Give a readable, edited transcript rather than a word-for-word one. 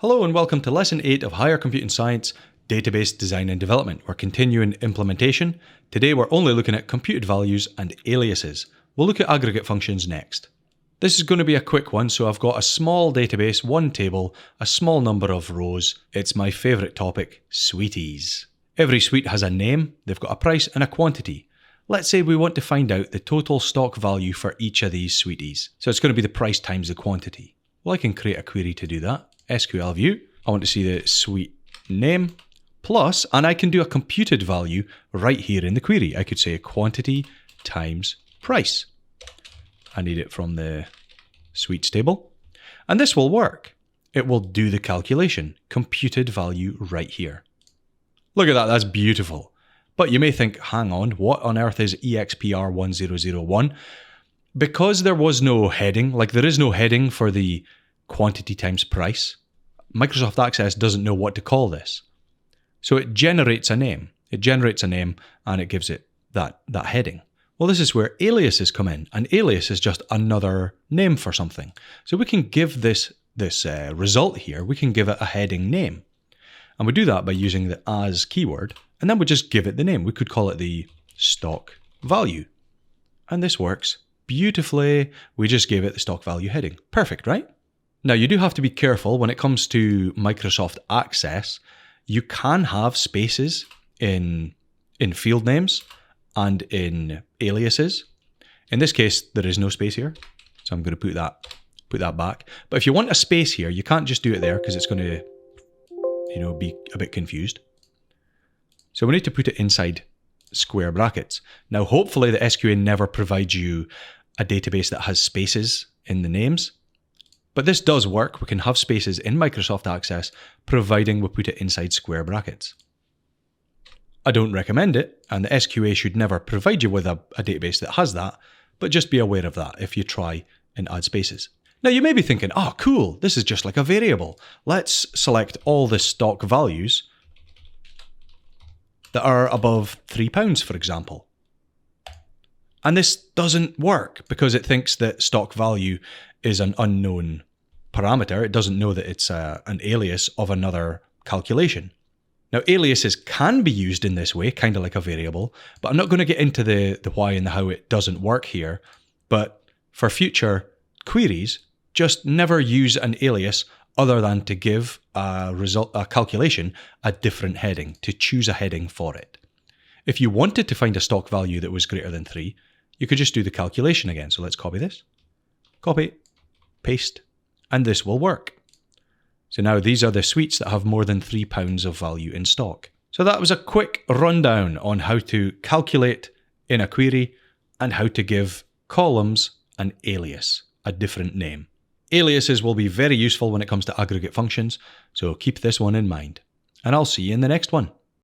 Hello and welcome to Lesson 8 of Higher Computing Science, Database Design and Development. We're continuing implementation. Today we're only looking at computed values and aliases. We'll look at aggregate functions next. This is going to be a quick one, so I've got a small database, one table, a small number of rows. It's my favourite topic, sweeties. Every suite has a name, they've got a price and a quantity. Let's say we want to find out the total stock value for each of these sweeties. So it's going to be the price times the quantity. Well, I can create a query to do that. SQL view, I want to see the suite name, plus, and I can do a computed value right here in the query. I could say quantity times price. I need it from the suites table. And this will work. It will do the calculation, computed value right here. Look at that, that's beautiful. But you may think, hang on, what on earth is EXPR1001? Because there was no heading, like there is no heading for the quantity times price, Microsoft Access doesn't know what to call this. So it generates a name. It generates a name and it gives it that heading. Well, this is where aliases come in. An alias is just another name for something. So we can give this result here, we can give it a heading name. And we do that by using the as keyword, and then we just give it the name. We could call it the stock value. And this works beautifully. We just gave it the stock value heading. Perfect, right? Now, you do have to be careful when it comes to Microsoft Access. You can have spaces in field names and in aliases. In this case, there is no space here, so I'm going to put that back. But if you want a space here, you can't just do it there because it's going to, be a bit confused. So we need to put it inside square brackets. Now, hopefully the SQA never provides you a database that has spaces in the names. But this does work. We can have spaces in Microsoft Access, providing we put it inside square brackets. I don't recommend it, and the SQA should never provide you with a database that has that, but just be aware of that if you try and add spaces. Now you may be thinking, oh cool, this is just like a variable. Let's select all the stock values that are above £3, for example. And this doesn't work because it thinks that stock value is an unknown parameter. It doesn't know that it's an alias of another calculation. Now, aliases can be used in this way, kind of like a variable, but I'm not going to get into the why and the how it doesn't work here. But for future queries, just never use an alias other than to give a calculation a different heading, to choose a heading for it. If you wanted to find a stock value that was greater than 3, you could just do the calculation again. So let's copy this, copy, paste, and this will work. So now these are the suites that have more than £3 of value in stock. So that was a quick rundown on how to calculate in a query and how to give columns an alias, a different name. Aliases will be very useful when it comes to aggregate functions, so keep this one in mind. And I'll see you in the next one.